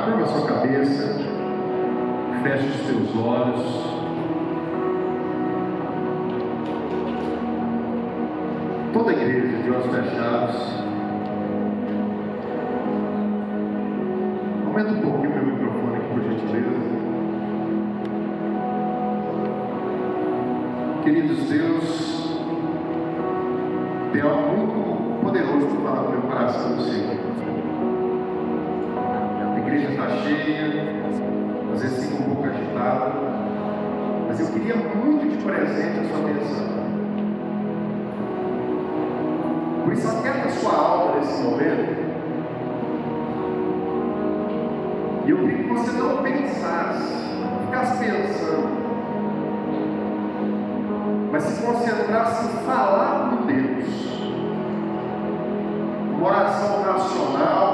curva a sua cabeça, feche os teus olhos. Toda a igreja de olhos fechados. Aumenta um pouquinho meu microfone aqui, por gentileza. Queridos, Deus tem algo muito poderoso para falar no meu coração, eu sei. A igreja está cheia, às vezes fica um pouco agitada, mas eu queria muito de presente a sua atenção. Por isso, aquieta a sua alma nesse momento. E eu queria que você não pensasse, ficasse pensando, mas se concentrasse em falar com Deus. Uma oração racional,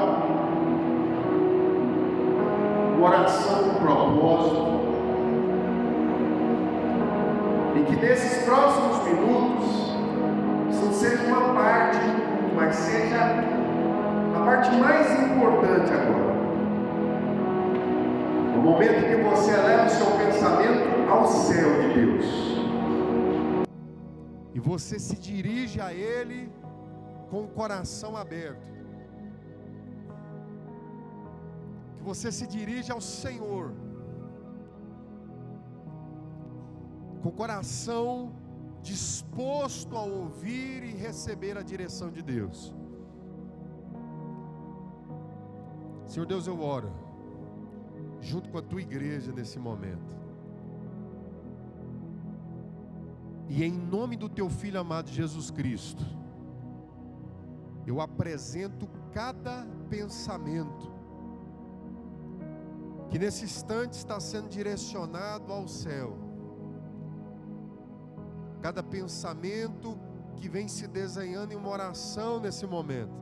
uma oração com propósito. E que nesses próximos minutos, isso não seja uma parte do culto, mas seja a parte mais importante agora. O momento que você eleva o seu pensamento ao céu de Deus. E você se dirige a Ele com o coração aberto. Que você se dirige ao Senhor com o coração disposto a ouvir e receber a direção de Deus. Senhor Deus, eu oro junto com a tua igreja nesse momento. E em nome do teu Filho amado Jesus Cristo, eu apresento cada pensamento que nesse instante está sendo direcionado ao céu. Cada pensamento que vem se desenhando em uma oração nesse momento.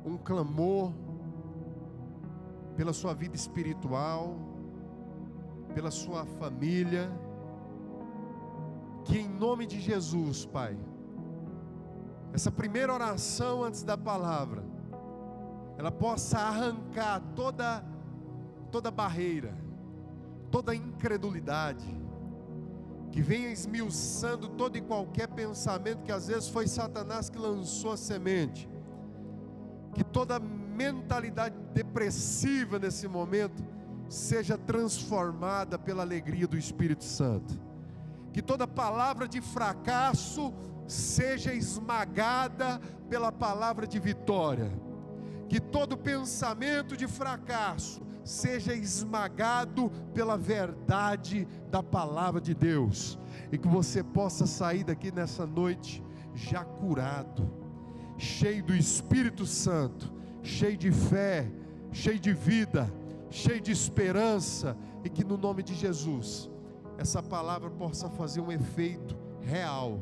Um clamor pela sua vida espiritual, pela sua família. Que em nome de Jesus, Pai, essa primeira oração antes da palavra, ela possa arrancar toda barreira, toda incredulidade, que venha esmiuçando todo e qualquer pensamento que às vezes foi Satanás que lançou a semente. Que toda mentalidade depressiva nesse momento seja transformada pela alegria do Espírito Santo. Que toda palavra de fracasso seja esmagada pela palavra de vitória. Que todo pensamento de fracasso seja esmagado pela verdade da palavra de Deus. E que você possa sair daqui nessa noite já curado, cheio do Espírito Santo, cheio de fé, cheio de vida, cheio de esperança. E que no nome de Jesus essa palavra possa fazer um efeito real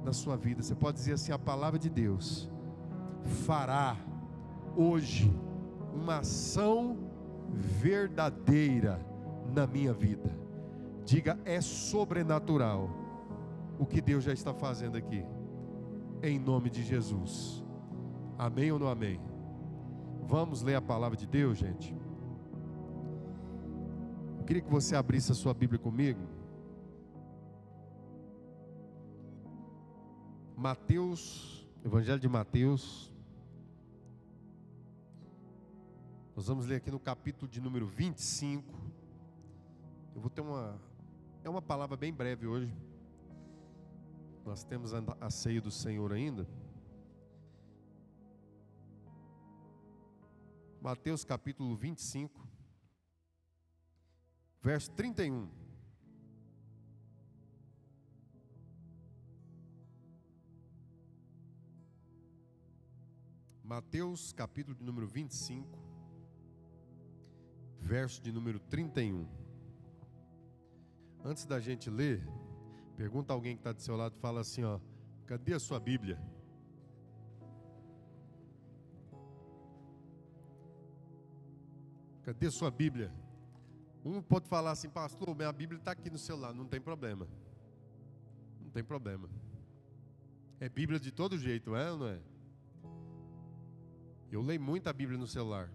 na sua vida. Você pode dizer assim: a palavra de Deus fará hoje uma ação verdadeira na minha vida. Diga: é sobrenatural o que Deus já está fazendo aqui, em nome de Jesus. Amém ou não amém? Vamos ler a palavra de Deus, gente. Eu queria que você abrisse a sua Bíblia comigo. Mateus, Evangelho de Mateus. Nós vamos ler aqui no capítulo de número 25. Eu vou ter uma palavra bem breve hoje. Nós temos a ceia do Senhor ainda. Mateus capítulo 25, verso 31. Mateus capítulo de número 25, verso de número 31. Antes da gente ler, pergunta a alguém que está do seu lado, fala assim, ó: cadê a sua Bíblia? Cadê a sua Bíblia? Um pode falar assim: pastor, minha Bíblia está aqui no celular. Não tem problema. Não tem problema. É Bíblia de todo jeito, é ou não é? Eu leio muito a Bíblia no celular.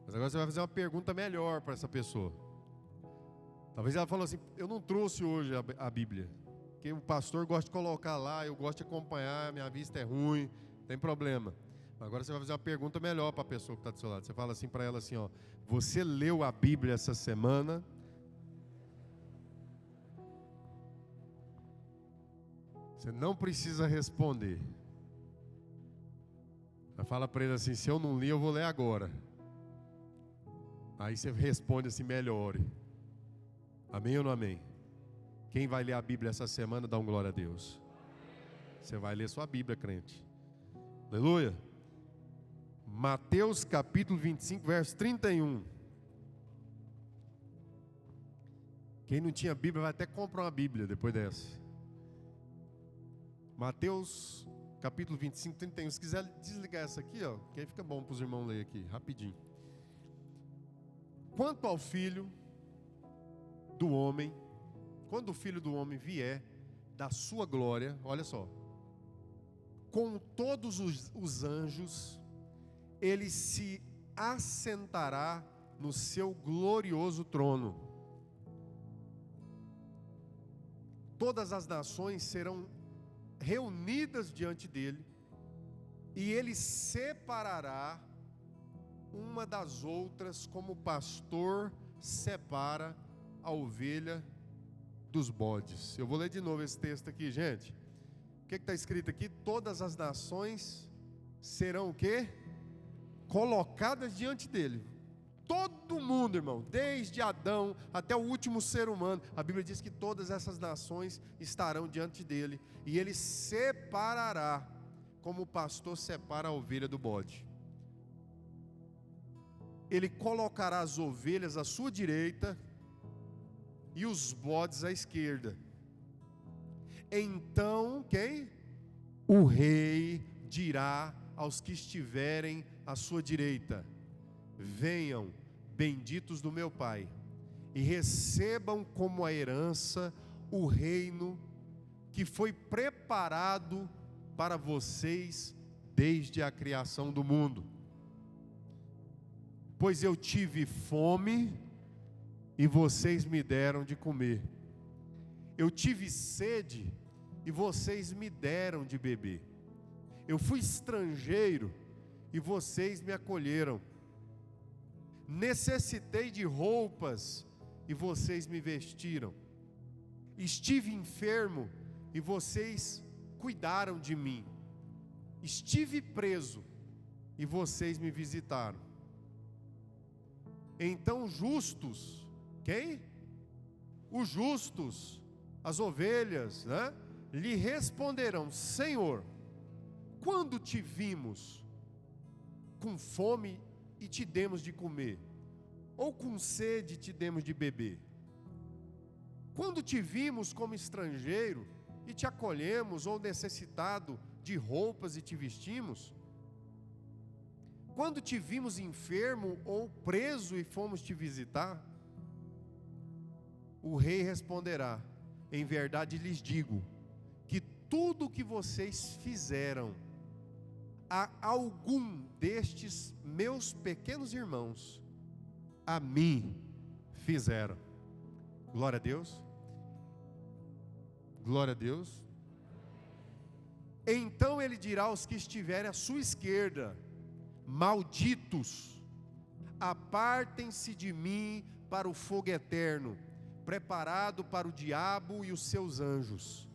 Mas agora você vai fazer uma pergunta melhor para essa pessoa. Talvez ela falou assim: eu não trouxe hoje a Bíblia, porque o pastor gosta de colocar lá, eu gosto de acompanhar, minha vista é ruim, não tem problema. Agora você vai fazer uma pergunta melhor para a pessoa que está do seu lado. Você fala assim para ela assim, ó: você leu a Bíblia essa semana? Você não precisa responder. Fala para ele assim: se eu não li, eu vou ler agora. Aí você responde assim: melhore. Amém ou não amém? Quem vai ler a Bíblia essa semana, dá um glória a Deus. Você vai ler sua Bíblia, crente. Aleluia. Mateus capítulo 25, verso 31. Quem não tinha Bíblia vai até comprar uma Bíblia depois dessa. Mateus capítulo 25, 31. Se quiser desligar essa aqui, ó, que aí fica bom para os irmãos lerem aqui, rapidinho. Quanto ao Filho do Homem, quando o Filho do Homem vier da sua glória, olha só, com todos os anjos, ele se assentará no seu glorioso trono. Todas as nações serão reunidas diante dele, e ele separará uma das outras, como o pastor separa a ovelha dos bodes. Eu vou ler de novo esse texto aqui, gente. O que está escrito aqui? Todas as nações serão o quê? Colocadas diante dele. Todo mundo, irmão, desde Adão até o último ser humano, a Bíblia diz que todas essas nações estarão diante dele, e ele separará, como o pastor separa a ovelha do bode. Ele colocará as ovelhas à sua direita e os bodes à esquerda. Então, quem? O rei dirá aos que estiverem à sua direita: venham, benditos do meu Pai, e recebam como a herança o reino que foi preparado para vocês desde a criação do mundo. Pois eu tive fome e vocês me deram de comer. Eu tive sede e vocês me deram de beber. Eu fui estrangeiro e vocês me acolheram. Necessitei de roupas e vocês me vestiram. Estive enfermo e vocês cuidaram de mim. Estive preso e vocês me visitaram. Então justos, quem? Os justos, as ovelhas, né? Lhe responderão: Senhor, quando te vimos com fome e te demos de comer, ou com sede e te demos de beber? Quando te vimos como estrangeiro e te acolhemos, ou necessitado de roupas e te vestimos? Quando te vimos enfermo ou preso e fomos te visitar? O rei responderá: em verdade lhes digo, que tudo o que vocês fizeram a algum destes meus pequenos irmãos, a mim fizeram. Glória a Deus. Glória a Deus. Então ele dirá aos que estiverem à sua esquerda: malditos, apartem-se de mim para o fogo eterno, preparado para o diabo e os seus anjos.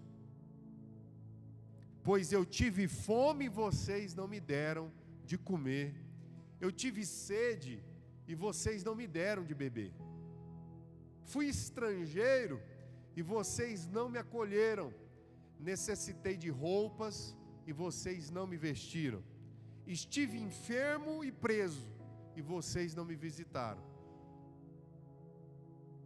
Pois eu tive fome e vocês não me deram de comer. Eu tive sede e vocês não me deram de beber. Fui estrangeiro e vocês não me acolheram. Necessitei de roupas e vocês não me vestiram. Estive enfermo e preso e vocês não me visitaram.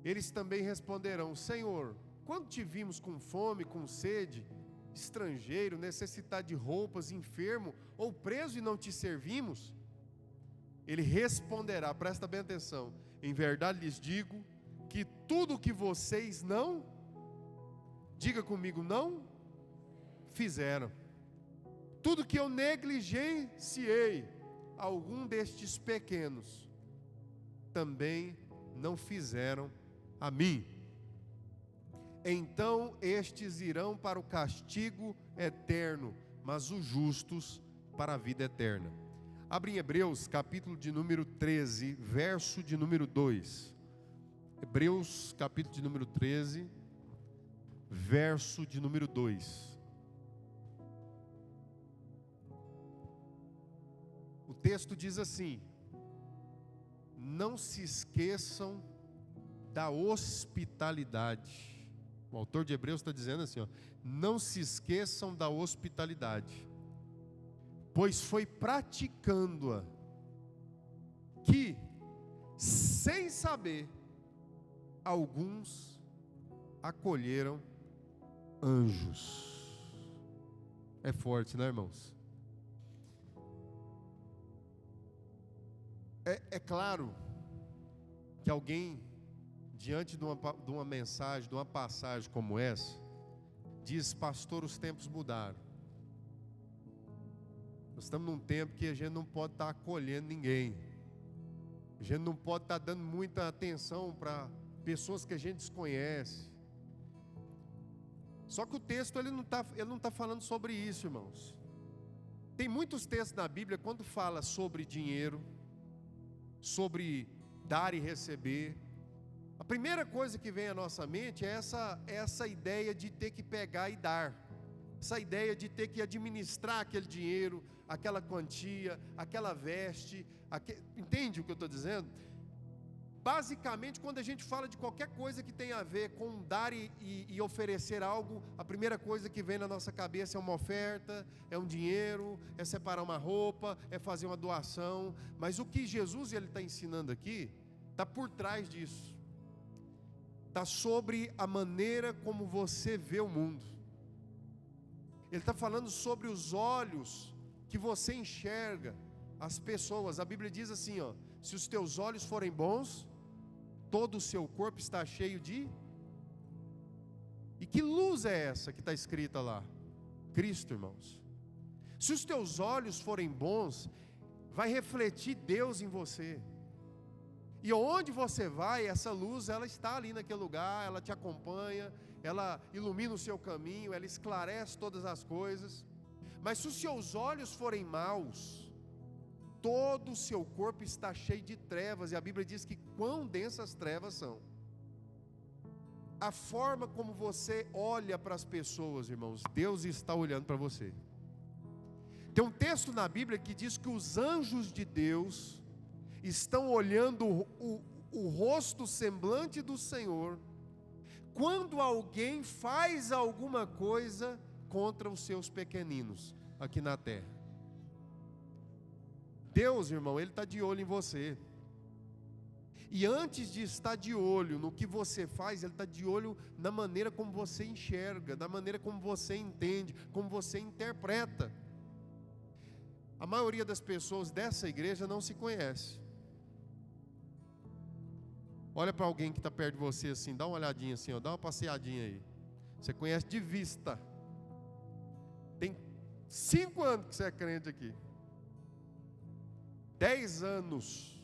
Eles também responderão: Senhor, quando te vimos com fome, com sede, estrangeiro, necessitado de roupas, enfermo ou preso e não te servimos? Ele responderá, presta bem atenção: em verdade lhes digo que tudo o que vocês não, diga comigo, não fizeram, tudo que eu negligenciei algum destes pequenos, também não fizeram a mim. Então estes irão para o castigo eterno, mas os justos para a vida eterna. Abre em Hebreus, capítulo de número 13, verso de número 2. Hebreus, capítulo de número 13, verso de número 2. O texto diz assim: não se esqueçam da hospitalidade. O autor de Hebreus está dizendo assim, ó, não se esqueçam da hospitalidade, pois foi praticando-a que, sem saber, alguns acolheram anjos. É forte, né, irmãos? É claro que alguém, diante de uma mensagem, de uma passagem como essa, diz: pastor, os tempos mudaram. Nós estamos num tempo que a gente não pode estar acolhendo ninguém. A gente não pode estar dando muita atenção para pessoas que a gente desconhece. Só que o texto ele não está falando sobre isso, irmãos. Tem muitos textos na Bíblia quando fala sobre dinheiro, sobre dar e receber. A primeira coisa que vem à nossa mente é essa ideia de ter que pegar e dar, essa ideia de ter que administrar aquele dinheiro, aquela quantia, aquela veste, entende o que eu estou dizendo? Basicamente, quando a gente fala de qualquer coisa que tem a ver com dar e oferecer algo, a primeira coisa que vem na nossa cabeça é uma oferta, é um dinheiro, é separar uma roupa, é fazer uma doação. Mas o que Jesus está ensinando aqui, está por trás disso. Está sobre a maneira como você vê o mundo. Ele está falando sobre os olhos que você enxerga as pessoas. A Bíblia diz assim, ó: se os teus olhos forem bons, todo o seu corpo está cheio de... E que luz é essa que está escrita lá? Cristo, irmãos. Se os teus olhos forem bons, vai refletir Deus em você. E onde você vai, essa luz, ela está ali naquele lugar, ela te acompanha, ela ilumina o seu caminho, ela esclarece todas as coisas. Mas se os seus olhos forem maus, todo o seu corpo está cheio de trevas, e a Bíblia diz que quão densas trevas são. A forma como você olha para as pessoas, irmãos, Deus está olhando para você. Tem um texto na Bíblia que diz que os anjos de Deus estão olhando o rosto, o semblante do Senhor, quando alguém faz alguma coisa contra os seus pequeninos aqui na terra. Deus, irmão, Ele está de olho em você. E antes de estar de olho no que você faz, Ele está de olho na maneira como você enxerga, na maneira como você entende, como você interpreta. A maioria das pessoas dessa igreja não se conhece. Olha para alguém que está perto de você assim, dá uma olhadinha assim, ó, dá uma passeadinha aí. Você conhece de vista. Tem 5 anos que você é crente aqui. 10 anos.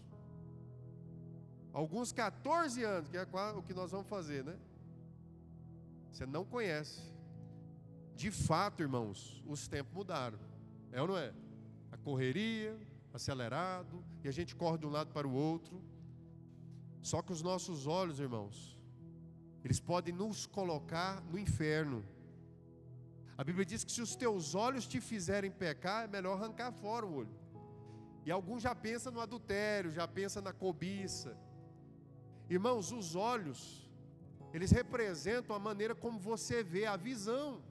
Alguns 14 anos, que é o que nós vamos fazer, né? Você não conhece. De fato, irmãos, os tempos mudaram. É ou não é? A correria, acelerado, e a gente corre de um lado para o outro. Só que os nossos olhos, irmãos, eles podem nos colocar no inferno. A Bíblia diz que se os teus olhos te fizerem pecar, é melhor arrancar fora o olho. E alguns já pensam no adultério, já pensam na cobiça. Irmãos, os olhos, eles representam a maneira como você vê, a visão.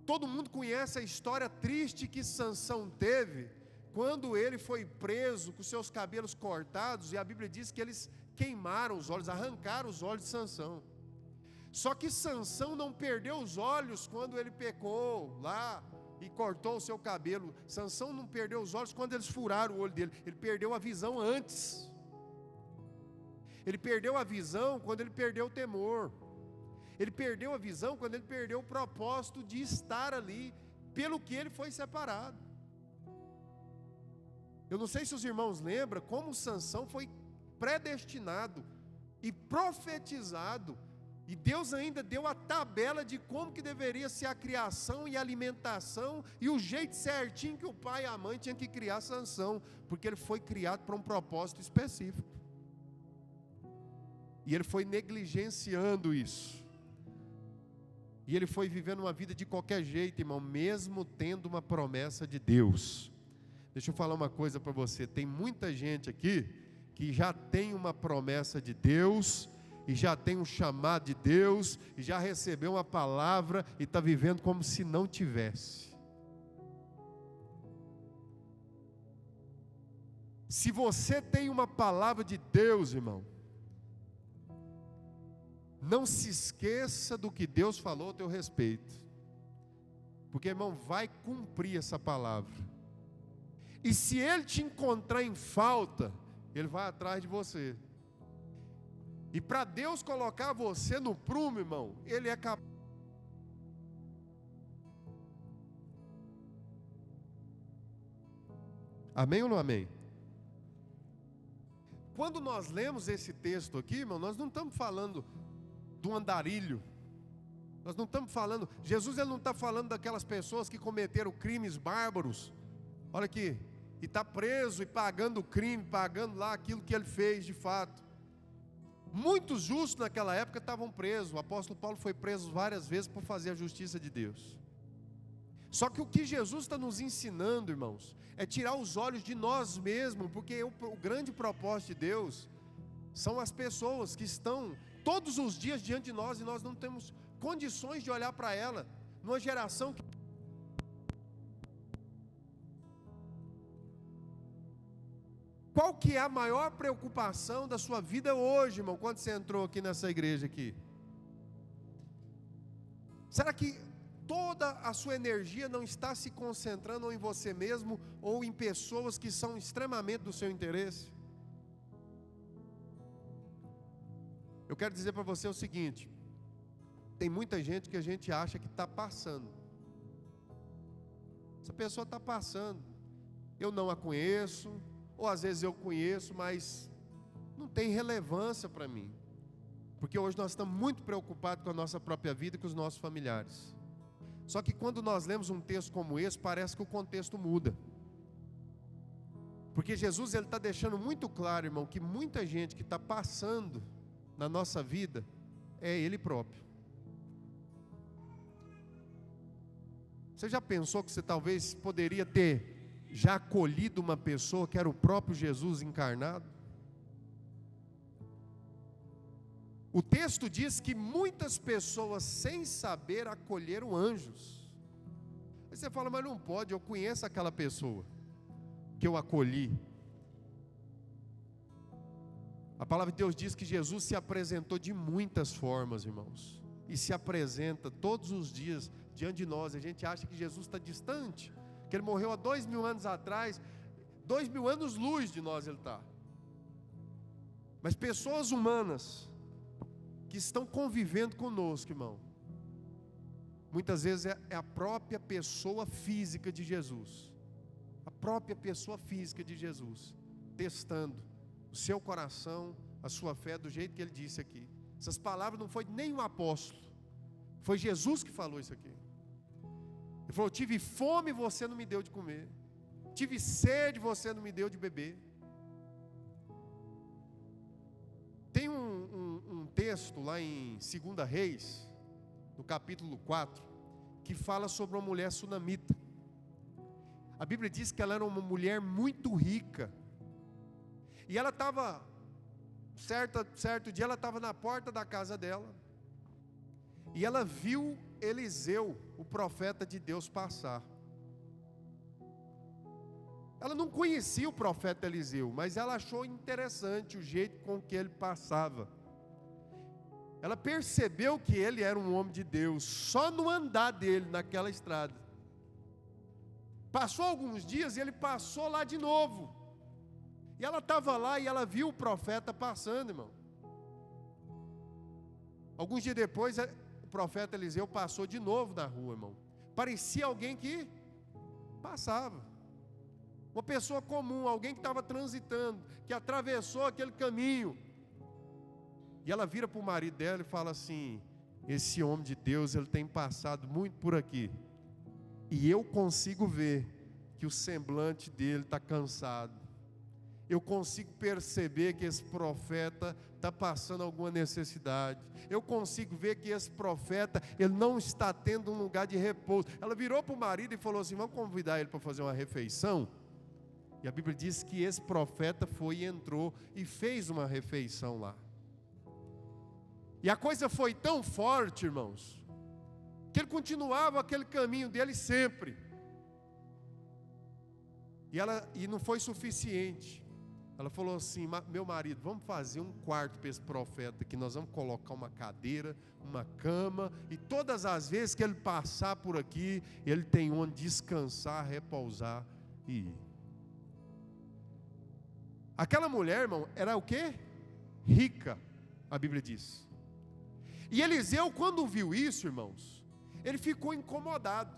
Todo mundo conhece a história triste que Sansão teve quando ele foi preso com seus cabelos cortados, e a Bíblia diz que eles queimaram os olhos, arrancaram os olhos de Sansão. Só que Sansão não perdeu os olhos quando ele pecou lá e cortou o seu cabelo. Sansão não perdeu os olhos quando eles furaram o olho dele. Ele perdeu a visão antes. Ele perdeu a visão quando ele perdeu o temor. Ele perdeu a visão quando ele perdeu o propósito de estar ali, pelo que ele foi separado. Eu não sei se os irmãos lembram como Sansão foi predestinado e profetizado, e Deus ainda deu a tabela de como que deveria ser a criação e a alimentação, e o jeito certinho que o pai e a mãe tinham que criar Sansão, porque ele foi criado para um propósito específico, e ele foi negligenciando isso, e ele foi vivendo uma vida de qualquer jeito, irmão, mesmo tendo uma promessa de Deus. Deixa eu falar uma coisa para você, tem muita gente aqui que já tem uma promessa de Deus, e já tem um chamado de Deus, e já recebeu uma palavra, e está vivendo como se não tivesse. Se você tem uma palavra de Deus, irmão, não se esqueça do que Deus falou a teu respeito, porque, irmão, vai cumprir essa palavra, e se Ele te encontrar em falta, Ele vai atrás de você. E para Deus colocar você no prumo, irmão, Ele é capaz. Amém ou não amém? Quando nós lemos esse texto aqui, irmão, nós não estamos falando do andarilho. Nós não estamos falando, Jesus ele não está falando daquelas pessoas que cometeram crimes bárbaros. Olha aqui, e está preso e pagando o crime, pagando lá aquilo que ele fez de fato. Muitos justos naquela época estavam presos. O apóstolo Paulo foi preso várias vezes por fazer a justiça de Deus. Só que o que Jesus está nos ensinando, irmãos, é tirar os olhos de nós mesmos, porque o grande propósito de Deus são as pessoas que estão todos os dias diante de nós, e nós não temos condições de olhar para ela, numa geração que... Qual que é a maior preocupação da sua vida hoje, irmão, quando você entrou aqui nessa igreja aqui? Será que toda a sua energia não está se concentrando ou em você mesmo, ou em pessoas que são extremamente do seu interesse? Eu quero dizer para você o seguinte, tem muita gente que a gente acha que está passando. Essa pessoa está passando, eu não a conheço, ou às vezes eu conheço, mas não tem relevância para mim, porque hoje nós estamos muito preocupados com a nossa própria vida e com os nossos familiares. Só que quando nós lemos um texto como esse, parece que o contexto muda, porque Jesus ele está deixando muito claro, irmão, que muita gente que está passando na nossa vida é Ele próprio. Você já pensou que você talvez poderia ter já acolhido uma pessoa que era o próprio Jesus encarnado? O texto diz que muitas pessoas sem saber acolheram anjos. Aí você fala, mas não pode, eu conheço aquela pessoa que eu acolhi. A palavra de Deus diz que Jesus se apresentou de muitas formas, irmãos, e se apresenta todos os dias diante de nós. A gente acha que Jesus está distante, que Ele morreu há 2000 anos atrás, 2000 anos luz de nós Ele está. Mas pessoas humanas que estão convivendo conosco, irmão, muitas vezes é a própria pessoa física de Jesus, a própria pessoa física de Jesus, testando o seu coração, a sua fé, do jeito que Ele disse aqui. Essas palavras não foi nem um apóstolo, foi Jesus que falou isso aqui. Ele falou, tive fome e você não me deu de comer, tive sede e você não me deu de beber. Tem um texto lá em 2 Reis, no capítulo 4, que fala sobre uma mulher sunamita. A Bíblia diz que ela era uma mulher muito rica, e ela estava, certo dia ela estava na porta da casa dela, e ela viu Eliseu, o profeta de Deus, passar. Ela não conhecia o profeta Eliseu, mas ela achou interessante o jeito com que ele passava. Ela percebeu que ele era um homem de Deus, só no andar dele naquela estrada. Passou alguns dias e ele passou lá de novo. E ela estava lá e ela viu o profeta passando, irmão. Alguns dias depois, o profeta Eliseu passou de novo na rua, irmão. Parecia alguém que passava. Uma pessoa comum, alguém que estava transitando, que atravessou aquele caminho. E ela vira para o marido dela e fala assim: esse homem de Deus, ele tem passado muito por aqui. E eu consigo ver que o semblante dele está cansado. Eu consigo perceber que esse profeta está passando alguma necessidade. Eu consigo ver que esse profeta, ele não está tendo um lugar de repouso. Ela virou para o marido e falou assim: vamos convidar ele para fazer uma refeição? E a Bíblia diz que esse profeta foi e entrou e fez uma refeição lá. E a coisa foi tão forte, irmãos, que ele continuava aquele caminho dele sempre. E não foi suficiente. Ela falou assim: meu marido, vamos fazer um quarto para esse profeta, que nós vamos colocar uma cadeira, uma cama, e todas as vezes que ele passar por aqui, ele tem onde descansar, repousar e ir. Aquela mulher, irmão, era o quê? Rica, a Bíblia diz. E Eliseu, quando viu isso, irmãos, ele ficou incomodado.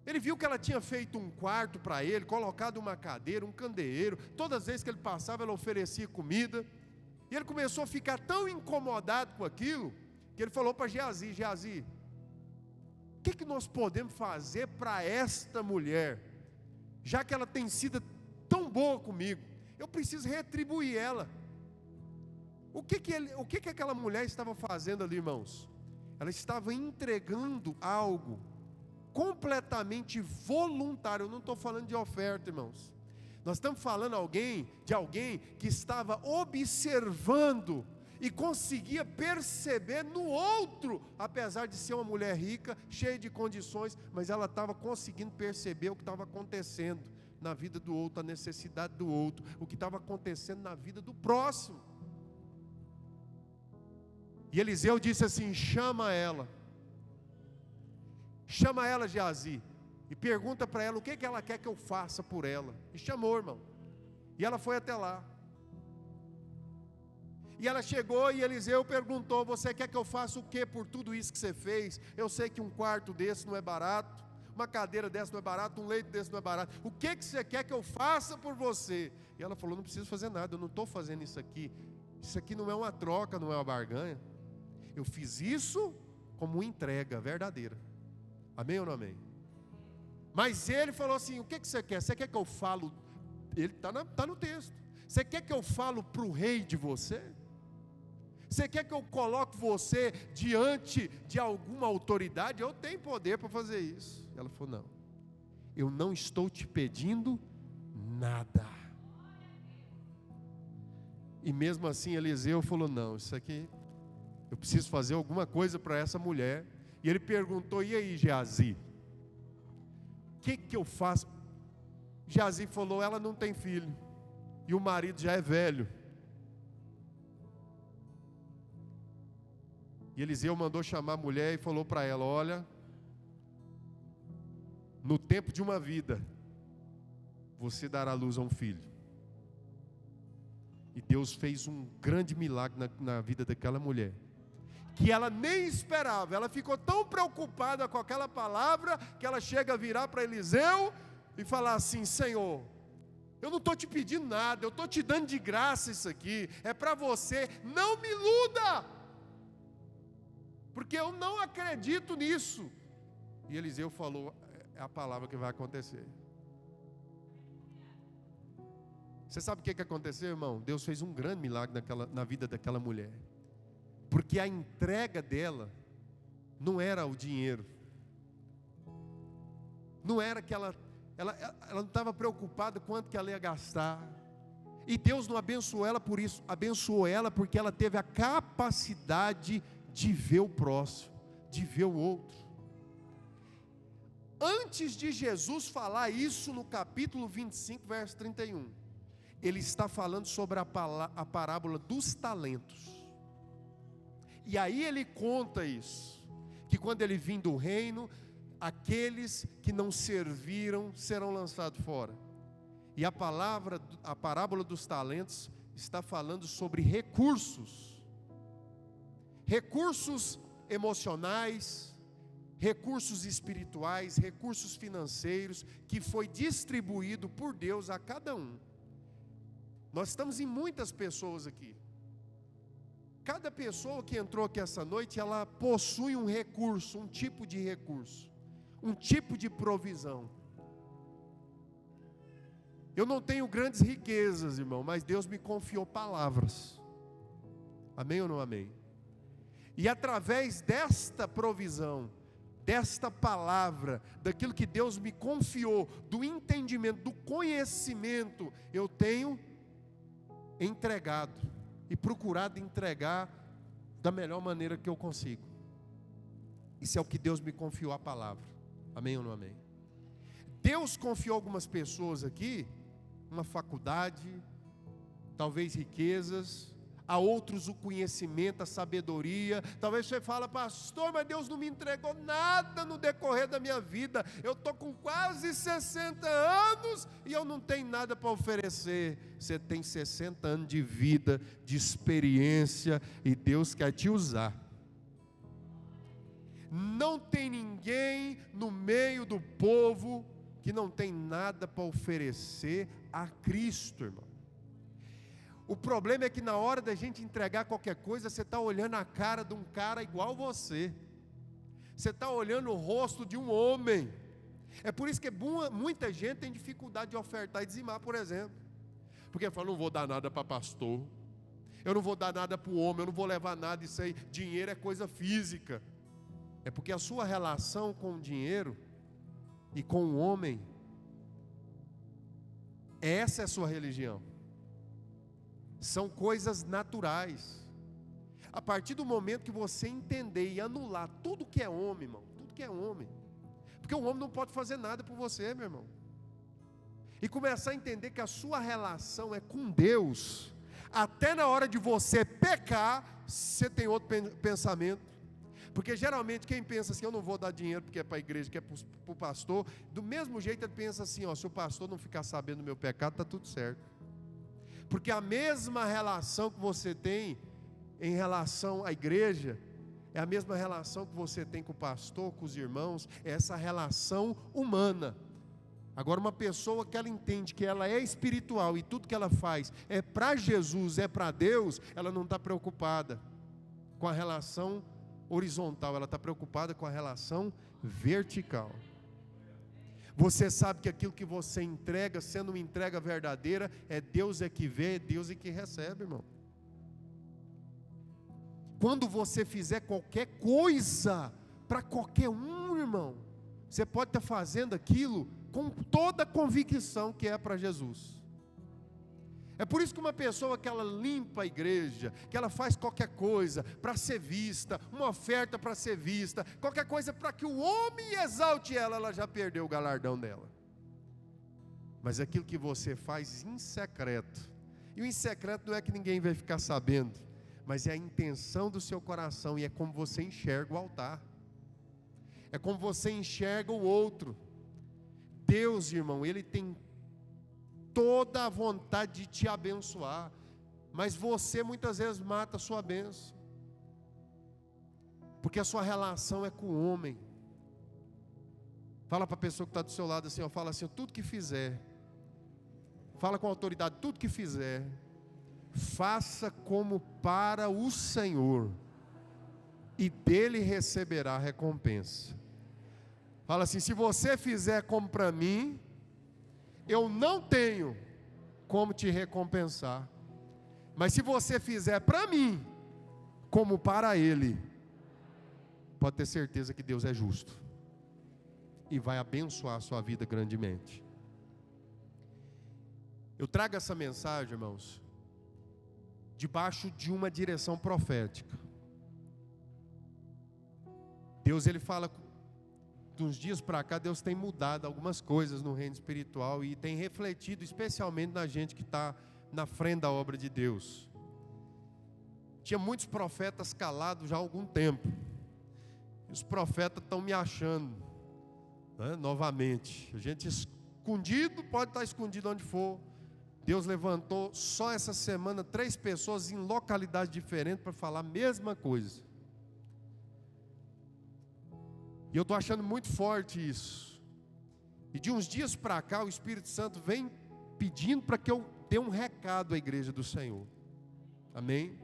Ele viu que ela tinha feito um quarto para ele, colocado uma cadeira, um candeeiro. Todas as vezes que ele passava, ela oferecia comida. E ele começou a ficar tão incomodado com aquilo, que ele falou para Geazi: Geazi, o que nós podemos fazer para esta mulher? Já que ela tem sido tão boa comigo, eu preciso retribuir ela. O que aquela mulher estava fazendo ali, irmãos? Ela estava entregando algo completamente voluntário. Eu não estou falando de oferta, irmãos. Nós estamos falando de alguém que estava observando e conseguia perceber no outro, apesar de ser uma mulher rica, cheia de condições, mas ela estava conseguindo perceber o que estava acontecendo na vida do outro, a necessidade do outro, o que estava acontecendo na vida do próximo. E Eliseu disse assim: chama ela, Geazi, e pergunta para ela o que ela quer que eu faça por ela. E chamou, irmão, e ela foi até lá. E ela chegou e Eliseu perguntou: você quer que eu faça o que por tudo isso que você fez? Eu sei que um quarto desse não é barato, uma cadeira dessa não é barato, um leito desse não é barato. O que você quer que eu faça por você? E ela falou: não preciso fazer nada, eu não estou fazendo isso aqui. Isso aqui não é uma troca, não é uma barganha. Eu fiz isso como uma entrega verdadeira. Amém ou não amém? Mas ele falou assim: o que você quer? Você quer que eu falo? Ele está no texto. Você quer que eu falo para o rei de você? Você quer que eu coloque você diante de alguma autoridade? Eu tenho poder para fazer isso. Ela falou: não, eu não estou te pedindo nada. E mesmo assim Eliseu falou: não, isso aqui, eu preciso fazer alguma coisa para essa mulher. E ele perguntou: e aí, Geazi, o que eu faço? Geazi falou: ela não tem filho, e o marido já é velho. E Eliseu mandou chamar a mulher e falou para ela: olha, no tempo de uma vida, você dará luz a um filho. E Deus fez um grande milagre na vida daquela mulher, que ela nem esperava. Ela ficou tão preocupada com aquela palavra, que ela chega a virar para Eliseu e falar assim: Senhor, eu não estou te pedindo nada, eu estou te dando de graça isso aqui, é para você, não me iluda, porque eu não acredito nisso. E Eliseu falou: é a palavra que vai acontecer. Você sabe o que aconteceu, irmão? Deus fez um grande milagre na vida daquela mulher, porque a entrega dela não era o dinheiro, não era que ela não estava preocupada quanto que ela ia gastar. E Deus não abençoou ela por isso, abençoou ela porque ela teve a capacidade de ver o próximo, de ver o outro. Antes de Jesus falar isso no capítulo 25, verso 31, ele está falando sobre a parábola dos talentos. E aí ele conta isso, que quando ele vir do reino, aqueles que não serviram serão lançados fora. E a parábola dos talentos está falando sobre recursos emocionais, recursos espirituais, recursos financeiros, que foi distribuído por Deus a cada um. Nós estamos em muitas pessoas aqui. Cada pessoa que entrou aqui essa noite, ela possui um recurso, um tipo de recurso, um tipo de provisão. Eu não tenho grandes riquezas, irmão, mas Deus me confiou palavras. Amém ou não amém? E através desta provisão, desta palavra, daquilo que Deus me confiou, do entendimento, do conhecimento, eu tenho entregado e procurado entregar da melhor maneira que eu consigo. Isso é o que Deus me confiou, a palavra. Amém ou não amém? Deus confiou algumas pessoas aqui uma faculdade, talvez riquezas, a outros o conhecimento, a sabedoria. Talvez você fale: pastor, mas Deus não me entregou nada no decorrer da minha vida. Eu estou com quase 60 anos e eu não tenho nada para oferecer. Você tem 60 anos de vida, de experiência, e Deus quer te usar. Não tem ninguém no meio do povo que não tem nada para oferecer a Cristo, irmão. O problema é que na hora da gente entregar qualquer coisa, você está olhando a cara de um cara igual você. Você está olhando o rosto de um homem. É por isso que muita gente tem dificuldade de ofertar e dizimar, por exemplo. Porque fala: não vou dar nada para pastor, eu não vou dar nada para o homem, eu não vou levar nada, isso aí, dinheiro é coisa física. É porque a sua relação com o dinheiro e com o homem, essa é a sua religião. São coisas naturais. A partir do momento que você entender e anular tudo que é homem, irmão, tudo que é homem, porque o homem não pode fazer nada por você, meu irmão, e começar a entender que a sua relação é com Deus, até na hora de você pecar, você tem outro pensamento. Porque geralmente quem pensa assim: eu não vou dar dinheiro porque é para a igreja, que é para o pastor, do mesmo jeito ele pensa assim: ó, se o pastor não ficar sabendo do meu pecado, está tudo certo. Porque a mesma relação que você tem em relação à igreja, é a mesma relação que você tem com o pastor, com os irmãos, é essa relação humana. Agora, uma pessoa que ela entende que ela é espiritual e tudo que ela faz é para Jesus, é para Deus, ela não está preocupada com a relação horizontal, ela está preocupada com a relação vertical. Você sabe que aquilo que você entrega, sendo uma entrega verdadeira, é Deus é que vê, é Deus é que recebe, irmão. Quando você fizer qualquer coisa para qualquer um, irmão, você pode estar fazendo aquilo com toda a convicção que é para Jesus. É por isso que uma pessoa que ela limpa a igreja, que ela faz qualquer coisa para ser vista, uma oferta para ser vista, qualquer coisa para que o homem exalte ela, ela já perdeu o galardão dela. Mas aquilo que você faz em secreto, e o em secreto não é que ninguém vai ficar sabendo, mas é a intenção do seu coração, e é como você enxerga o altar, é como você enxerga o outro. Deus, irmão, Ele tem toda a vontade de te abençoar, mas você muitas vezes mata a sua bênção, porque a sua relação é com o homem. Fala para a pessoa que está do seu lado assim, ó, fala assim: tudo que fizer, fala com autoridade, tudo que fizer, faça como para o Senhor, e dele receberá a recompensa. Fala assim: se você fizer como para mim, eu não tenho como te recompensar, mas se você fizer para mim, como para Ele, pode ter certeza que Deus é justo, e vai abençoar a sua vida grandemente. Eu trago essa mensagem, irmãos, debaixo de uma direção profética. Deus, Ele fala, de uns dias para cá, Deus tem mudado algumas coisas no reino espiritual e tem refletido especialmente na gente que está na frente da obra de Deus. Tinha muitos profetas calados já há algum tempo. Os profetas estão me achando, né, novamente. A gente escondido, pode estar escondido onde for. Deus levantou só essa semana 3 pessoas em localidades diferentes para falar a mesma coisa. E eu estou achando muito forte isso. E de uns dias para cá, o Espírito Santo vem pedindo para que eu dê um recado à igreja do Senhor. Amém?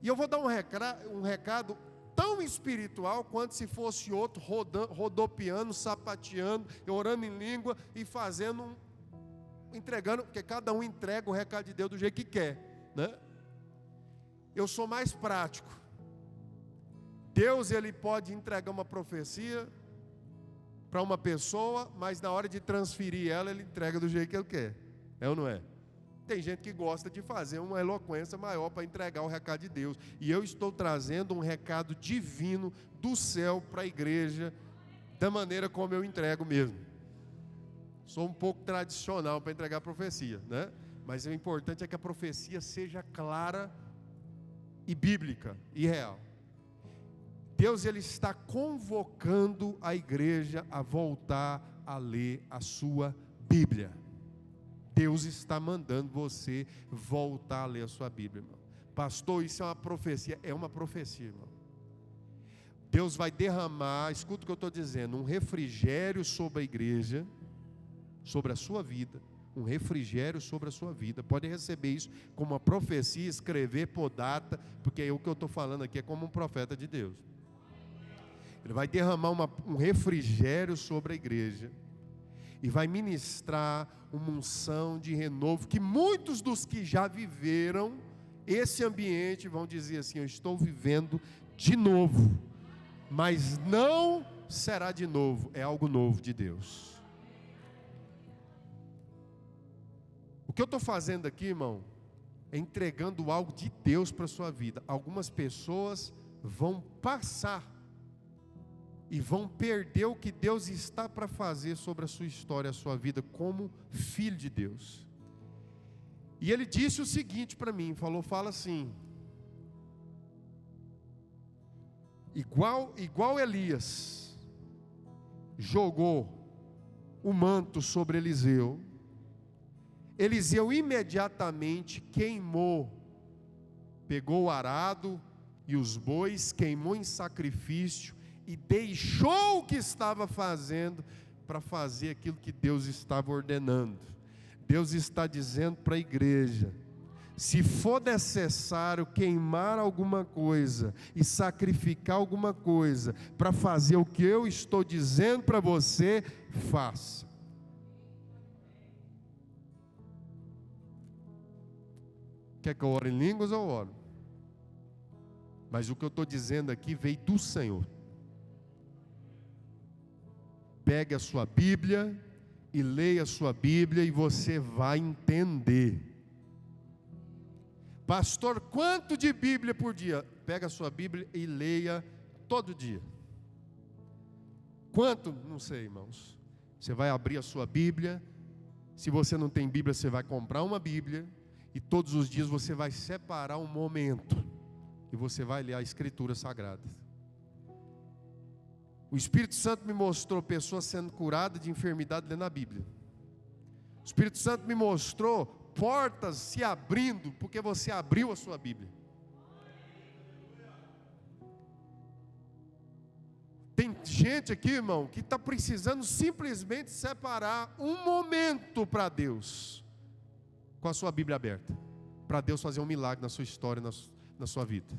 E eu vou dar um recado tão espiritual quanto se fosse outro rodopiando, sapateando, orando em língua e fazendo, entregando, porque cada um entrega o recado de Deus do jeito que quer, né? Eu sou mais prático. Deus, ele pode entregar uma profecia para uma pessoa, mas na hora de transferir ela, ele entrega do jeito que ele quer. É ou não é? Tem gente que gosta de fazer uma eloquência maior para entregar o recado de Deus. E eu estou trazendo um recado divino do céu para a igreja, da maneira como eu entrego mesmo. Sou um pouco tradicional para entregar a profecia, né? Mas o importante é que a profecia seja clara e bíblica e real. Deus, ele está convocando a igreja a voltar a ler a sua Bíblia. Deus está mandando você voltar a ler a sua Bíblia, irmão. Pastor, isso é uma profecia. É uma profecia, irmão. Deus vai derramar, escuta o que eu estou dizendo, um refrigério sobre a igreja, sobre a sua vida. Um refrigério sobre a sua vida. Pode receber isso como uma profecia, escrever por data, porque o que eu estou falando aqui é como um profeta de Deus. Ele vai derramar um refrigério sobre a igreja e vai ministrar uma unção de renovo, que muitos dos que já viveram esse ambiente vão dizer assim: eu estou vivendo de novo, mas não será de novo, é algo novo de Deus. O que eu estou fazendo aqui, irmão, é entregando algo de Deus para a sua vida. Algumas pessoas vão passar e vão perder o que Deus está para fazer sobre a sua história, a sua vida como filho de Deus. E ele disse o seguinte para mim, fala assim: igual Elias jogou o manto sobre Eliseu, Eliseu imediatamente queimou, pegou o arado e os bois, queimou em sacrifício e deixou o que estava fazendo para fazer aquilo que Deus estava ordenando. Deus está dizendo para a igreja: se for necessário queimar alguma coisa e sacrificar alguma coisa para fazer o que eu estou dizendo para você, faça. Quer que eu ore em línguas? Eu oro. Mas o que eu estou dizendo aqui veio do Senhor. Pegue a sua Bíblia e leia a sua Bíblia e você vai entender. Pastor, quanto de Bíblia por dia? Pega a sua Bíblia e leia todo dia. Quanto? Não sei, irmãos. Você vai abrir a sua Bíblia. Se você não tem Bíblia, você vai comprar uma Bíblia. E todos os dias você vai separar um momento e você vai ler a Escritura Sagrada. O Espírito Santo me mostrou pessoas sendo curadas de enfermidade lendo a Bíblia. O Espírito Santo me mostrou portas se abrindo porque você abriu a sua Bíblia. Tem gente aqui, irmão, que está precisando simplesmente separar um momento para Deus, com a sua Bíblia aberta, para Deus fazer um milagre na sua história, na sua vida.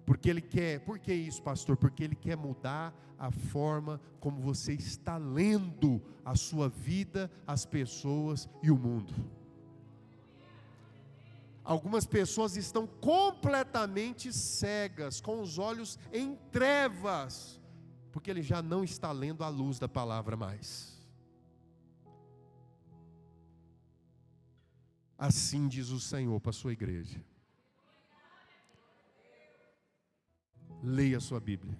Porque Ele quer. Por que isso, pastor? Porque Ele quer mudar a forma como você está lendo a sua vida, as pessoas e o mundo. Algumas pessoas estão completamente cegas, com os olhos em trevas, porque ele já não está lendo a luz da palavra mais. Assim diz o Senhor para a sua igreja: leia a sua Bíblia.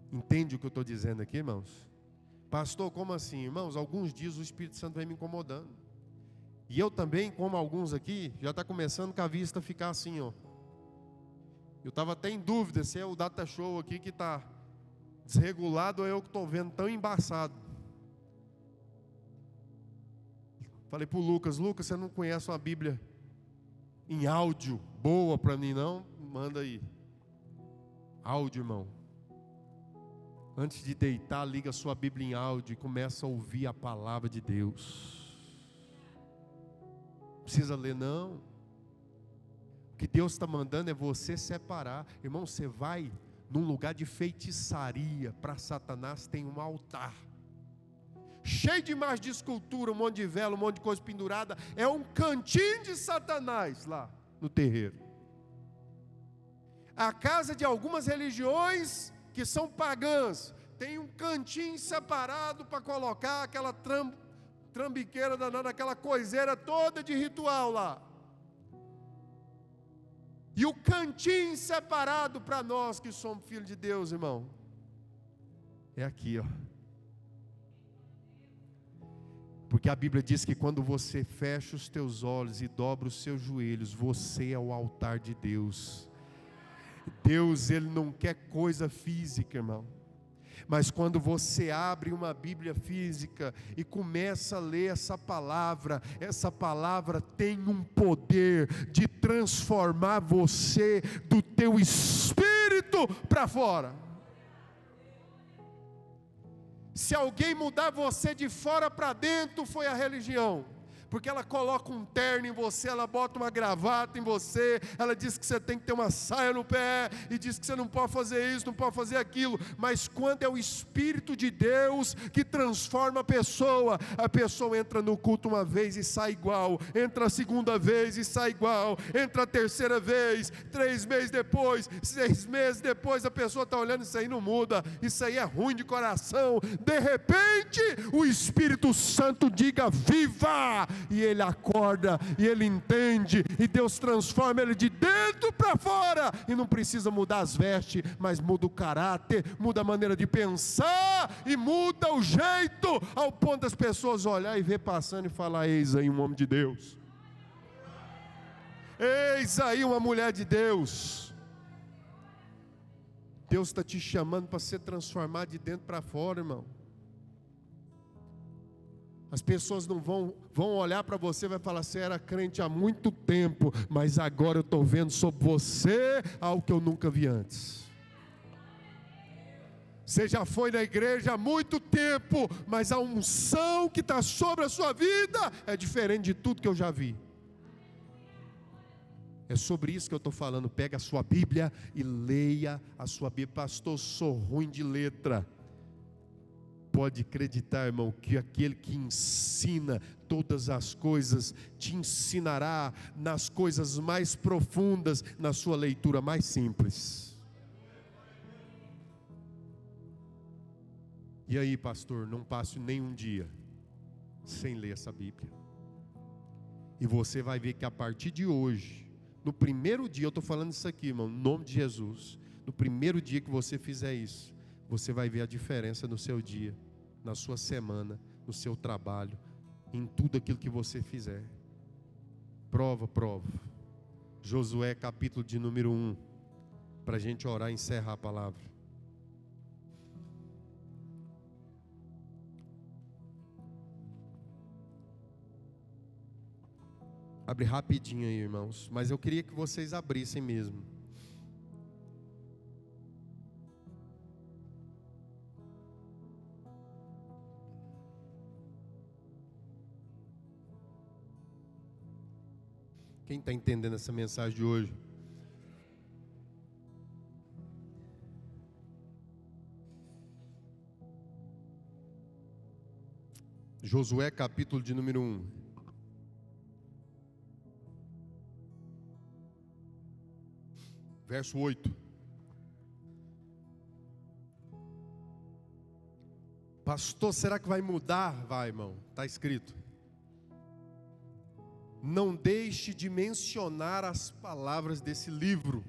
Entende o que eu estou dizendo aqui, irmãos? Pastor, como assim? Irmãos, alguns dias o Espírito Santo vem me incomodando. E eu também, como alguns aqui, já está começando com a vista ficar assim, ó. Eu estava até em dúvida se é o data show aqui que está desregulado ou eu que estou vendo tão embaçado. Falei para o Lucas: Lucas, você não conhece uma Bíblia em áudio boa para mim não? Manda aí. Áudio, irmão. Antes de deitar, liga a sua Bíblia em áudio e começa a ouvir a palavra de Deus. Não precisa ler, não. O que Deus está mandando é você separar. Irmão, você vai num lugar de feitiçaria, para Satanás tem um altar. Cheio de imagem de escultura, um monte de vela, um monte de coisa pendurada. É um cantinho de Satanás lá no terreiro. A casa de algumas religiões que são pagãs, tem um cantinho separado para colocar aquela trambiqueira danada, aquela coiseira toda de ritual lá. E o cantinho separado para nós que somos filhos de Deus, irmão, é aqui, ó. Porque a Bíblia diz que quando você fecha os teus olhos e dobra os seus joelhos, você é o altar de Deus. Deus, Ele não quer coisa física, irmão. Mas quando você abre uma Bíblia física e começa a ler essa palavra tem um poder de transformar você do teu espírito para fora. Se alguém mudar você de fora para dentro, foi a religião. Porque ela coloca um terno em você, ela bota uma gravata em você, ela diz que você tem que ter uma saia no pé, e diz que você não pode fazer isso, não pode fazer aquilo. Mas quando é o Espírito de Deus que transforma a pessoa entra no culto uma vez e sai igual, entra a segunda vez e sai igual, entra a terceira vez, 3 meses depois, 6 meses depois, a pessoa está olhando, isso aí não muda, isso aí é ruim de coração. De repente, o Espírito Santo diga: viva! E ele acorda, e ele entende, e Deus transforma ele de dentro para fora, e não precisa mudar as vestes, mas muda o caráter, muda a maneira de pensar, e muda o jeito, ao ponto das pessoas olhar e ver passando e falar: eis aí um homem de Deus, eis aí uma mulher de Deus. Deus está te chamando para ser transformado de dentro para fora, irmão. As pessoas não vão olhar para você e vai falar: você era crente há muito tempo, mas agora eu estou vendo sobre você algo que eu nunca vi antes. Você já foi na igreja há muito tempo, mas a unção que está sobre a sua vida é diferente de tudo que eu já vi. É sobre isso que eu estou falando. Pega a sua Bíblia e leia a sua Bíblia. Pastor, sou ruim de letra. Pode acreditar, irmão, que aquele que ensina todas as coisas te ensinará nas coisas mais profundas, na sua leitura mais simples. E aí, pastor, não passe nenhum dia sem ler essa Bíblia. E você vai ver que a partir de hoje, no primeiro dia, eu estou falando isso aqui, irmão, no nome de Jesus, no primeiro dia que você fizer isso, você vai ver a diferença no seu dia, na sua semana, no seu trabalho, em tudo aquilo que você fizer. Prova. Josué capítulo de número 1, para a gente orar e encerrar a palavra. Abre rapidinho aí, irmãos, mas eu queria que vocês abrissem mesmo. Quem está entendendo essa mensagem de hoje? Josué capítulo de número 1. Verso 8. Pastor, será que vai mudar? Vai, irmão, está escrito: não deixe de mencionar as palavras desse livro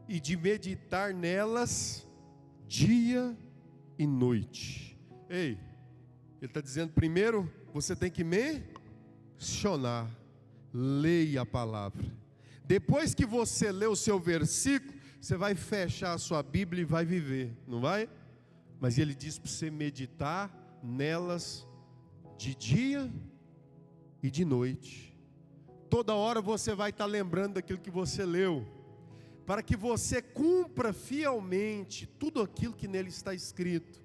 e de meditar nelas dia e noite. Ei, ele está dizendo, primeiro você tem que mencionar, leia a palavra. Depois que você lê o seu versículo, você vai fechar a sua Bíblia e vai viver, não vai? Mas ele diz para você meditar nelas de dia e de noite. Toda hora você vai estar lembrando daquilo que você leu. para que você cumpra fielmente tudo aquilo que nele está escrito.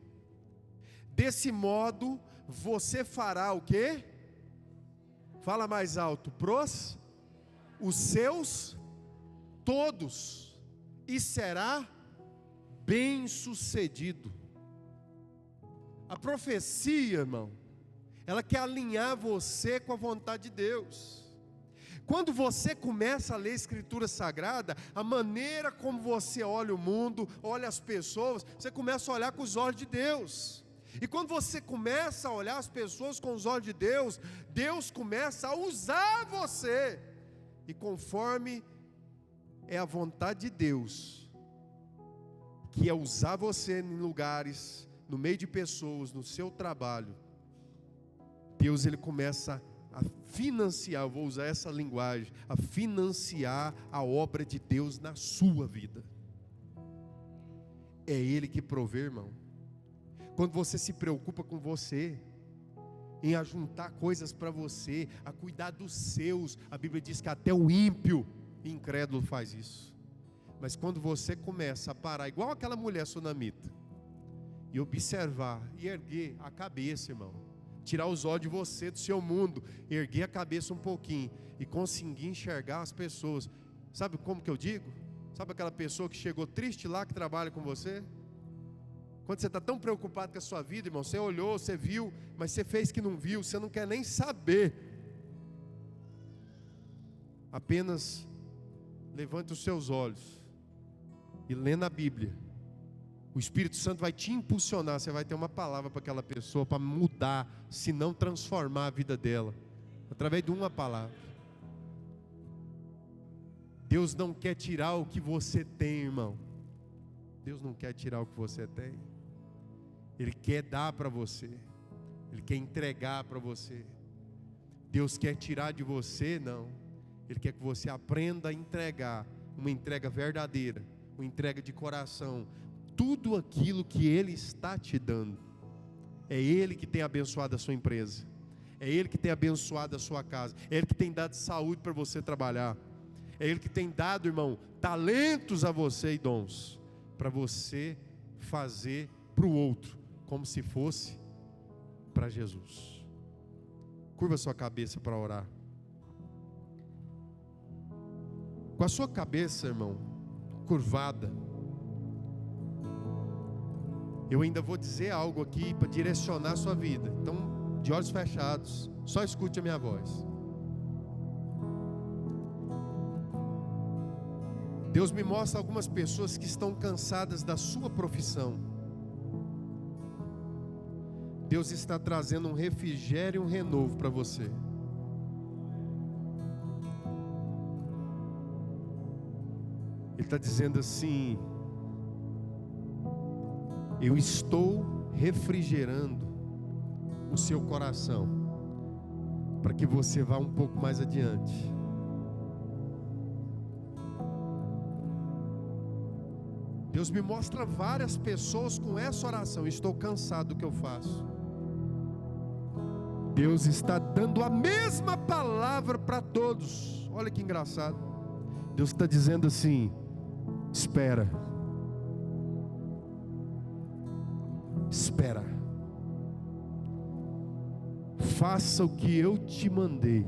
Desse modo, você fará o quê? Fala mais alto. Os seus todos, e será bem-sucedido. A profecia, irmão, ela quer alinhar você com a vontade de Deus. Quando você começa a ler a Escritura Sagrada, a maneira como você olha o mundo, olha as pessoas, você começa a olhar com os olhos de Deus. E quando você começa a olhar as pessoas com os olhos de Deus, Deus começa a usar você. E conforme é a vontade de Deus, que é usar você em lugares, no meio de pessoas, no seu trabalho, Deus ele começa a financiar, eu vou usar essa linguagem, a financiar a obra de Deus na sua vida. É Ele que provê, irmão. Quando você se preocupa com você, em ajuntar coisas para você, a cuidar dos seus, a Bíblia diz que até o ímpio e incrédulo faz isso. Mas quando você começa a parar, igual aquela mulher sunamita, e observar, e erguer a cabeça, irmão, tirar os olhos de você, do seu mundo, erguer a cabeça um pouquinho, e conseguir enxergar as pessoas. Sabe como que eu digo? Sabe aquela pessoa que chegou triste lá, que trabalha com você? Quando você está tão preocupado com a sua vida, irmão, você olhou, você viu, mas você fez que não viu, você não quer nem saber. Apenas levante os seus olhos e lê na Bíblia. O Espírito Santo vai te impulsionar, você vai ter uma palavra para aquela pessoa, para mudar, se não transformar a vida dela, através de uma palavra. Deus não quer tirar o que você tem, irmão. Deus não quer tirar o que você tem. Ele quer dar para você. Ele quer entregar para você. Deus quer tirar de você, não. Ele quer que você aprenda a entregar, uma entrega verdadeira, uma entrega de coração, tudo aquilo que Ele está te dando. É Ele que tem abençoado a sua empresa, é Ele que tem abençoado a sua casa, é Ele que tem dado saúde para você trabalhar, é Ele que tem dado, irmão, talentos a você e dons, para você fazer para o outro, como se fosse para Jesus. Curva sua cabeça para orar. Com a sua cabeça, irmão, curvada, eu ainda vou dizer algo aqui para direcionar a sua vida. Então, de olhos fechados, só escute a minha voz. Deus me mostra algumas pessoas que estão cansadas da sua profissão. Deus está trazendo um refrigério e um renovo para você. Ele está dizendo assim: eu estou refrigerando o seu coração, para que você vá um pouco mais adiante. Deus me mostra várias pessoas com essa oração: estou cansado do que eu faço. Deus está dando a mesma palavra para todos. Olha que engraçado. Deus está dizendo assim: espera. Espera. Faça o que eu te mandei.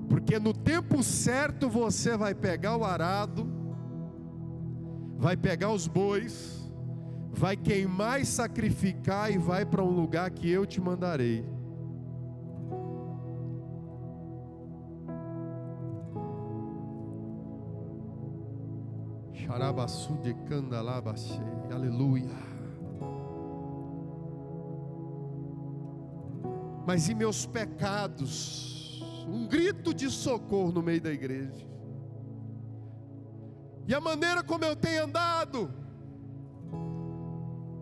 Porque no tempo certo você vai pegar o arado, vai pegar os bois, vai queimar e sacrificar e vai para um lugar que eu te mandarei. Aleluia. Mas e meus pecados? Um grito de socorro no meio da igreja. E a maneira como eu tenho andado.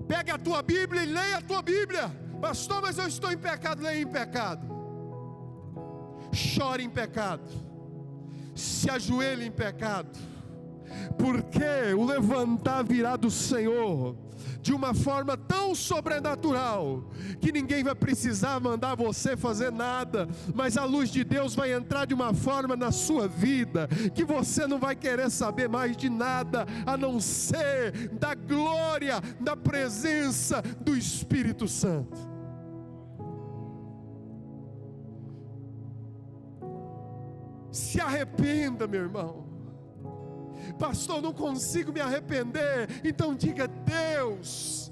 Pega a tua Bíblia e leia a tua Bíblia. Pastor, mas eu estou em pecado. Leia em pecado. Chore em pecado. Se ajoelhe em pecado. porque o levantar virá do Senhor de uma forma tão sobrenatural que ninguém vai precisar mandar você fazer nada, mas a luz de Deus vai entrar de uma forma na sua vida que você não vai querer saber mais de nada a não ser da glória, da presença do Espírito Santo. Se arrependa, meu irmão. Pastor, não consigo me arrepender. Então diga: Deus,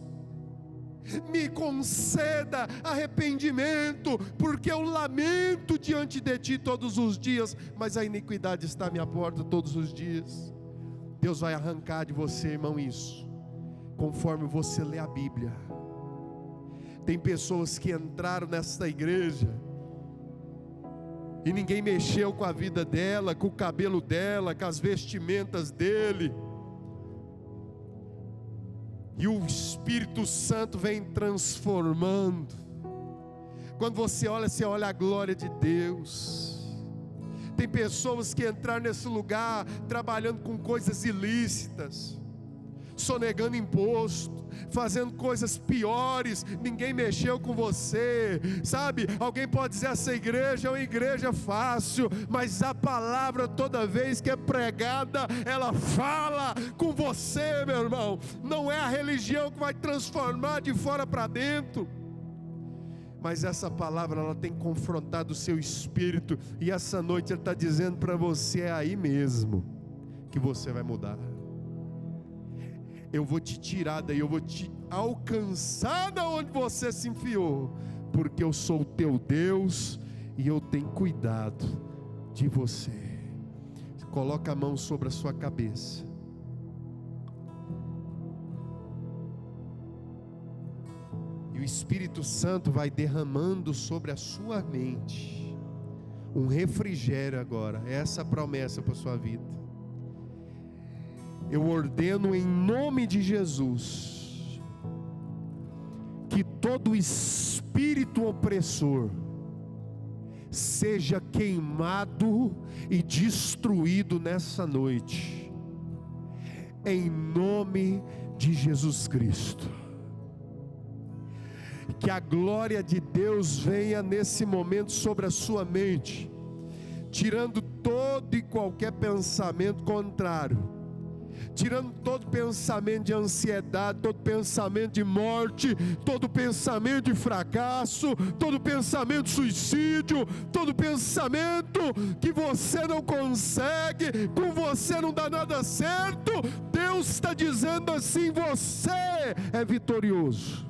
me conceda arrependimento, porque eu lamento diante de Ti todos os dias, mas a iniquidade está à minha porta todos os dias. Deus vai arrancar de você, irmão, isso, conforme você lê a Bíblia. Tem pessoas que entraram nesta igreja e ninguém mexeu com a vida dela, com o cabelo dela, com as vestimentas dele. E o Espírito Santo vem transformando. Quando você olha a glória de Deus. Tem pessoas que entraram nesse lugar trabalhando com coisas ilícitas, sonegando imposto, fazendo coisas piores, ninguém mexeu com você, sabe? Alguém pode dizer: essa igreja é uma igreja fácil, mas a palavra toda vez que é pregada, ela fala com você, meu irmão. Não é a religião que vai transformar de fora para dentro, mas essa palavra, ela tem confrontado o seu espírito, e essa noite ele está dizendo para você: é aí mesmo que você vai mudar. Eu vou te tirar daí, eu vou te alcançar da onde você se enfiou, porque eu sou o teu Deus e eu tenho cuidado de você. Coloca a mão sobre a sua cabeça. E o Espírito Santo vai derramando sobre a sua mente um refrigério agora. Essa é a promessa para a sua vida. Eu ordeno em nome de Jesus que todo espírito opressor seja queimado e destruído nessa noite, em nome de Jesus Cristo. Que a glória de Deus venha nesse momento sobre a sua mente, tirando todo e qualquer pensamento contrário, tirando todo pensamento de ansiedade, todo pensamento de morte, todo pensamento de fracasso, todo pensamento de suicídio, todo pensamento que você não consegue, com você não dá nada certo. Deus está dizendo assim: você é vitorioso,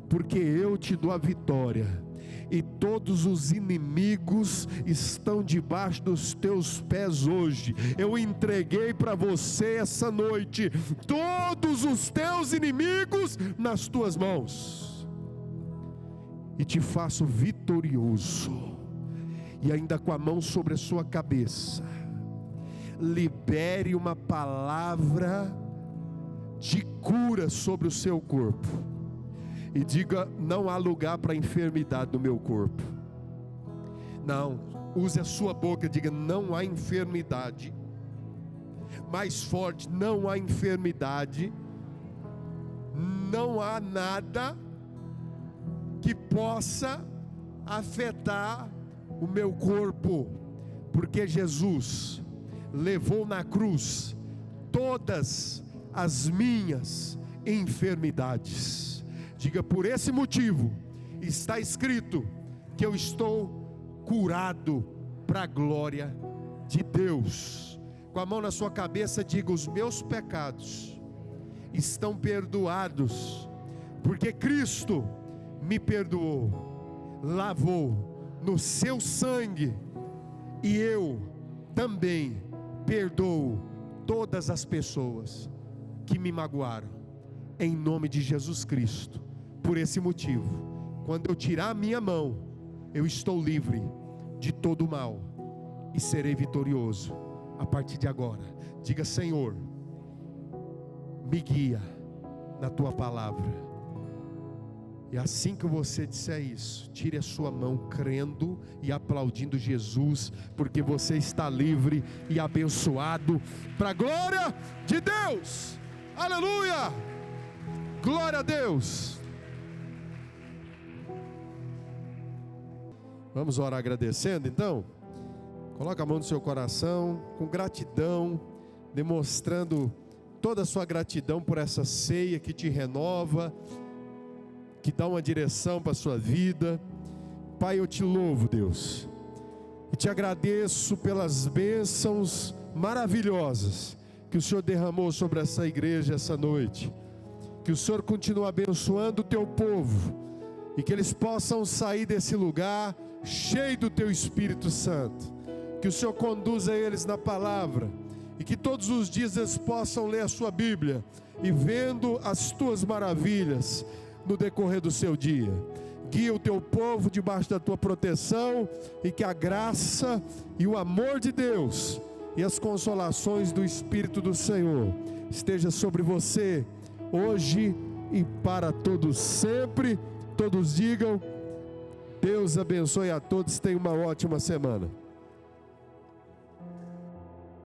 porque eu te dou a vitória. E todos os inimigos estão debaixo dos teus pés hoje. Eu entreguei para você essa noite todos os teus inimigos nas tuas mãos, e te faço vitorioso. E ainda com a mão sobre a sua cabeça, libere uma palavra de cura sobre o seu corpo. E diga: não há lugar para enfermidade no meu corpo. Não, use a sua boca, diga: não há enfermidade. Mais forte: não há enfermidade. Não há nada que possa afetar o meu corpo, porque Jesus levou na cruz todas as minhas enfermidades. Diga: por esse motivo está escrito que eu estou curado para a glória de Deus. Com a mão na sua cabeça, diga: os meus pecados estão perdoados, porque Cristo me perdoou, lavou no seu sangue, e eu também perdoo todas as pessoas que me magoaram, em nome de Jesus Cristo. Por esse motivo, quando eu tirar a minha mão, eu estou livre de todo mal e serei vitorioso a partir de agora. Diga: Senhor, me guia na tua palavra, E assim que você disser isso, tire a sua mão crendo e aplaudindo Jesus, porque você está livre e abençoado para a glória de Deus. Aleluia! Glória a Deus! Vamos orar agradecendo então? Coloca a mão no seu coração, com gratidão, demonstrando toda a sua gratidão por essa ceia que te renova, que dá uma direção para a sua vida. Pai, eu te louvo, Deus, e te agradeço pelas bênçãos maravilhosas que o Senhor derramou sobre essa igreja essa noite. Que o Senhor continue abençoando o teu povo, e que eles possam sair desse lugar cheio do teu Espírito Santo. Que o Senhor conduza eles na palavra, e que todos os dias eles possam ler a sua Bíblia, e vendo as tuas maravilhas no decorrer do seu dia. Guia o teu povo debaixo da tua proteção, e que a graça e o amor de Deus e as consolações do Espírito do Senhor esteja sobre você hoje e para todos sempre. Todos digam: Deus abençoe a todos, tenha uma ótima semana.